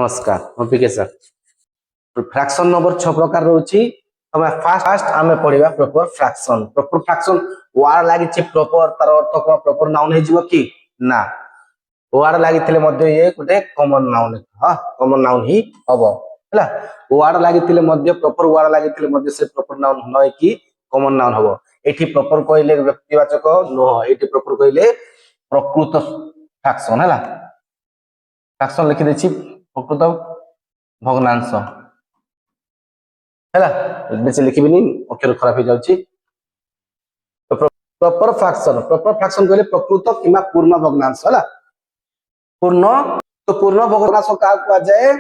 नमस्कार मैं पीके sir fraction number 6 प्रकार रोची तमे फास्ट आमे पढिबा प्रॉपर फ्रैक्शन वार लागि छि प्रॉपर तार अर्थ को प्रॉपर नाउन हे जिवो कि ना वार लागि थिले मध्ये ये गुटे कॉमन नाउन हां कॉमन नाउन ही हबो हला वार लागि थिले मध्ये प्रॉपर वार लागि थिले मध्ये से प्रॉपर नाउन नय कि कॉमन नाउन हबो एठी प्रॉपर कइले व्यक्तिवाचक नो एठी प्रॉपर कइले प्रकृत फ्रैक्शन हला फ्रैक्शन लिखि देछि प्रकृत भग्नांश है बेचे लिखिबिनी अक्षर खराब हो जाउची प्रॉपर फ्रैक्शन कहले प्रकृत किमा पूर्ण भग्नांश है पूर्ण तो पूर्ण भग्नांश का कहा जाए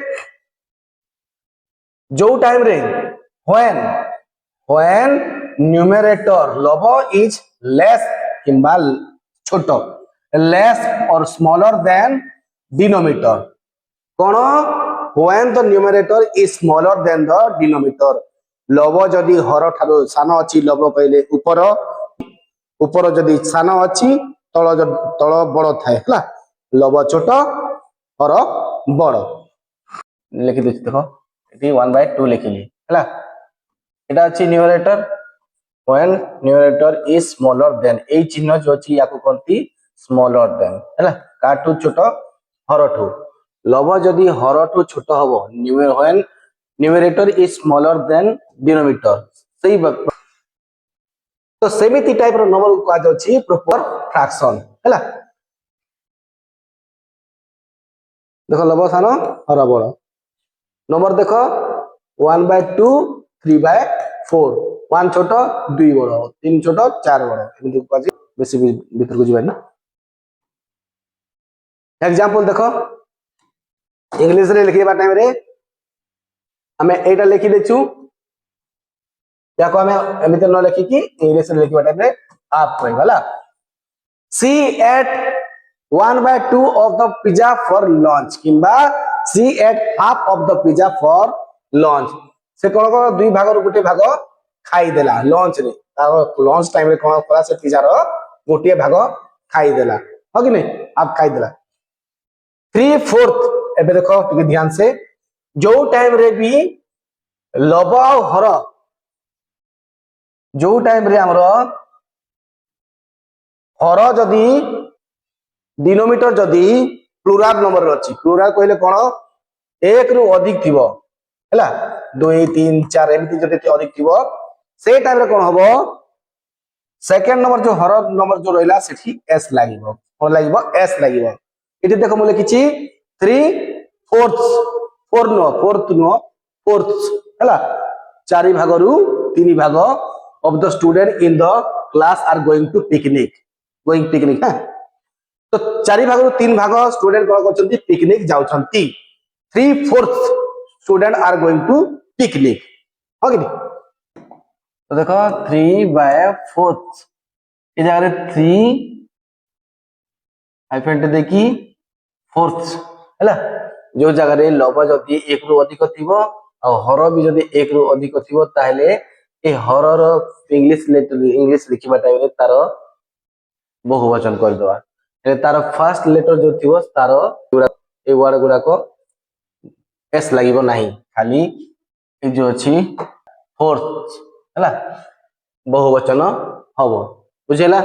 जो टाइम रे व्हेन न्यूमरेटर लव इज लेस किंबा छोटो लेस और स्मॉलर देन डिनोमिनेटर कोन when the numerator is smaller than the denominator लव जदि हर ठारो सान अछि लव कहले ऊपर जदि सान अछि तळ बड़ थाए हला लव छोट हर बड़ लिखि देछि देखो एटी 1/2 लिखिली हला एटा अछि numerator when numerator is smaller than ए चिन्ह जो अछि याको कोनती smaller than हला काटू छोट हरठू लव जदि हरठू छोट हबो when numerator is smaller than denominator सही तो सेमिति टाइप रो नंबर को आज अछि प्रॉपर फ्रैक्शन हैला देखो लव सान हर बड़ नंबर देखो 1/2 3/4 1 छोट 2 बड़ 3 छोट 4 बड़ एमिति को आज बेसी भीतर को जिबानी एग्जांपल देखो इंग्लिश रे लिखिबा टाइम रे हमें एटा लिखि देछु याको हमें एमिते न लिखि कि इंग्लिश रे लिखिबा टाइम रे आप कहबला she ate 1/2 of the pizza for lunch किंबा she ate half of the pizza for lunch से कोन को दुई भाग रो गुटे भाग खाई देला लंच रे तार लंच टाइम रे कोन करा से पिज्जा रो गुटे भाग खाई देला हो कि नहीं आप खाई देला 3/4 एबे देखो टिके ध्यान से जो टाइम रे भी लव और हर जो टाइम रे हमरो हर जदी डिनोमिनेटर जदी प्लुराल नंबर अछि प्लुराल कहले कोन एक रु अधिक थिबो हैला 2 3 4 एमिति जदी अधिक थिबो से टाइम रे कोन हबो सेकंड नंबर जो हर नंबर जो रहला सेठी एस लागिबो कोन लागिबो एस लागिबो इति देखो मु लिखिछि 3/4 हैला 4 भाग रु 3 भाग of the student in the class are going picnic है तो 4 भाग रु 3 भाग स्टूडेंट कोन करछंती पिकनिक जाउछंती 3/4 student are going to picnic हो कि तो देखो 3/4 ए जगह रे 3 हाइफेन देखी 4th हैला जो जगह रे लव जदी 1 रु अधिक थिबो आ हर भी जदी 1 रु अधिक थिबो ताहले ए हर रो इंग्लिश लिखिबा टाइम रे तार बहुवचन कर दवा ए तार फर्स्ट लेटर जो थिबो तार ए वर्ड गुडा को एस लागिबो नाही खाली ए जो अछि 4th हैला बहुवचन हबो बुझेला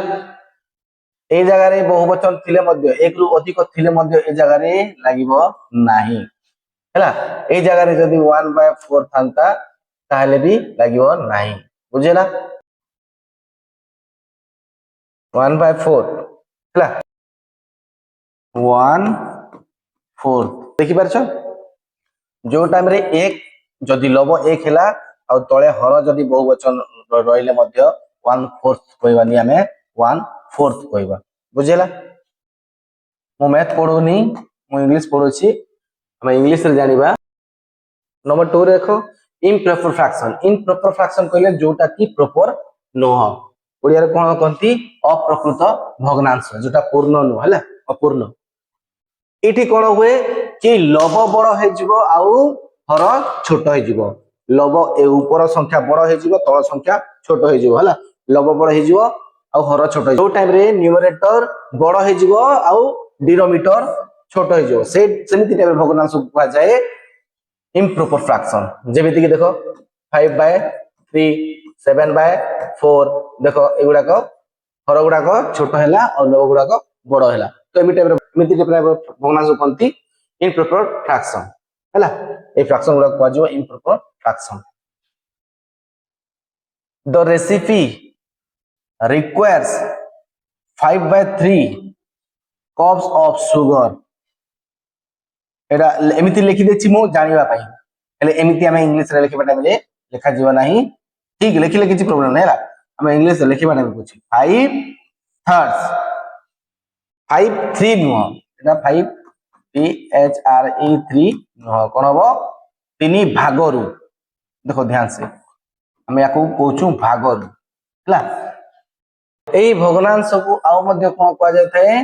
ए जगह रे बहुवचन थिले मध्ये 1 रु अधिक थिले मध्ये ए जगह रे लागिबो नाही हैला ए जगह रे जदी 1/4 थांता ताहले भी लागिबो नाही बुझेला 1/4 हैला 1/4 देखि परछ जो टाइम रे 1 जदी लव 1 हैला आ तळे हर जदी बहुवचन रहिले मध्ये 1/4 कहबानी हमें 1/4 कहबा बुझेला मो मैथ पढोनी मो इंग्लिश पढोछि हम इंग्लिश रे जानिबा नंबर 2 रे देखो इम्प्रॉपर फ्रैक्शन कहले जोटा की प्रॉपर नोह ओडिया रे कोन कहंती अप्रकृत भग्नांश जोटा पूर्ण नो हैला अपूर्ण एठी कोन होए कि लव बड़ हे जिवो आउ हर छोट हे जिवो लव ए ऊपर संख्या बड़ हे जिवो तळ संख्या छोट हे जिवो हैला लव बड़ हे जिवो आउ हर छोट जो टाइम रे न्यूमरेटर बड़ हे जिवो आउ डिनोमिनेटर छोट हो सेमिति टाइप भग्नांश को कहा जाए इम्प्रॉपर फ्रैक्शन। जेमिति कि देखो 5/3 7/4 देखो एगुड़ाक हर गुड़ाक छोट है और लव गुड़ाक बड़ है। तो एमिति टाइप भग्नांश कहती इम्प्रॉपर फ्रैक्शन है। ये फ्रैक्शन गुड़ा कह improper fraction. The recipe requires 5/3 cups of sugar। एटा एमिति लिखि देछि मो जानिबा पई हेले एमिति हम इंग्लिश रे लिखिबा टाइम रे लिखा जीव नाही। ठीक लिखिले किछि प्रॉब्लम नै हला। हम इंग्लिश रे लिखिबा टाइम कुछि 5/3 5/3 नुह एटा 5 PHRE3 नुह कोन हबो 3 भागरु। देखो ध्यान से हम याकू कहूछु भागरु हला। एई भग्नांश को आउ मध्य कोन कहा जाय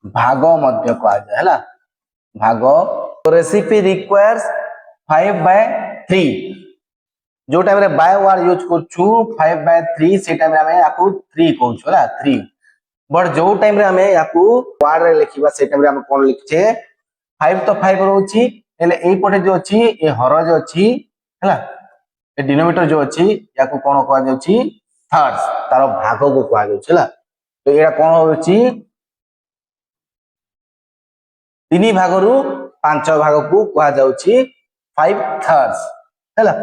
भाग मध्य कहा जाय हला। भाग रेसिपी रिक्वायर्स 5/3 जो टाइम रे बाय वर्ड यूज करछु 5/3 से टाइम रे हमें याकू 3 कहूछु हला 3। बट जो टाइम रे हमें याकू वर्ड रे लिखिबा से टाइम रे हम कोन लिखछे 5 तो 5 रहउची हेले एई पटे जो अछि ए हर जो अछि हला ए डिनोमिनेटर जो अछि याकू कोन कहा जाउची थर्ड्स तार भाग को कहा जाउची हला। तो एरा कोन होउची 3 भागरु 5 भाग को कहा जाउची 5/3 हैला।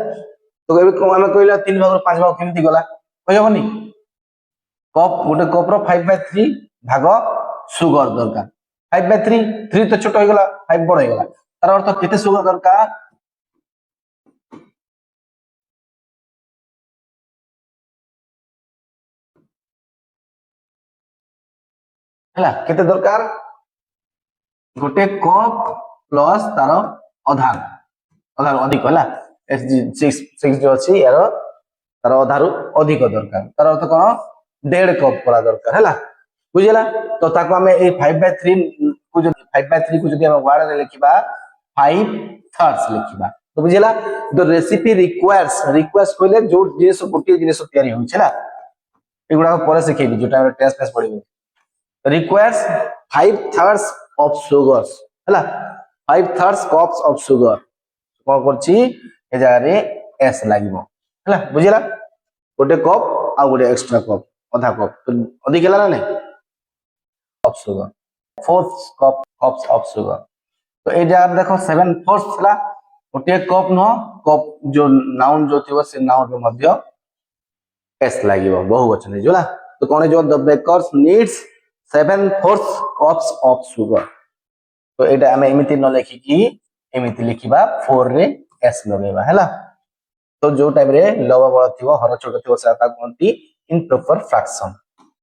तो एबे हम कहला 3 भागरु 5 भाग केमिति गला कहबनी कप गोटे कप रो 5/3 भाग सुगर दरकार 5/3 3 तो छोट हो गला 5 बड़ हो गला तार अर्थ केते सुगर दरकार हैला केते दरकार गोटे कप प्लस तार अधा अधा अधिक है 6 जो अच्छी यार तार अधारू अधिक दरकार तार अर्थ कौन 1.5 कप करा दरकार है बुझेगा। तो ताको हमें 5/3 को जो 5/3 को जो वर्ड रे लिखिबा 5/3 लिखिबा तो बुझेगा। द रेसिपी रिक्वायर्स कहले जो जिनिस गोटे जिनिस तयारी होई छला एगुडा पर सिखेबी जो टाइम टेस्ट फेस पड़िबो requires 5/3 of sugars हला 5/3 cups of sugar कोन करछि ए जगह रे s लागिबो हला बुझिला। गोटे कप आ गोटे एक्स्ट्रा कप आधा कप तो अधिक हला ना नहीं of sugar 4 cups of sugar. तो ए जगह देखो 7/4 हला गोटे कप न कप जो नाउन जो थिबो से नाउन रो मध्य s लागिबो बहुवचन जोला। तो कोन जो the bakers needs 7/4 cups of sugar। तो एटा हमें एमिति न लिखि कि एमिति लिखिबा 4 रे s लगेबा हैला। तो जो टाइम रे लव बड़ थिबो हर छोट थिबो से ता कोनती इम्प्रॉपर फ्रैक्शन।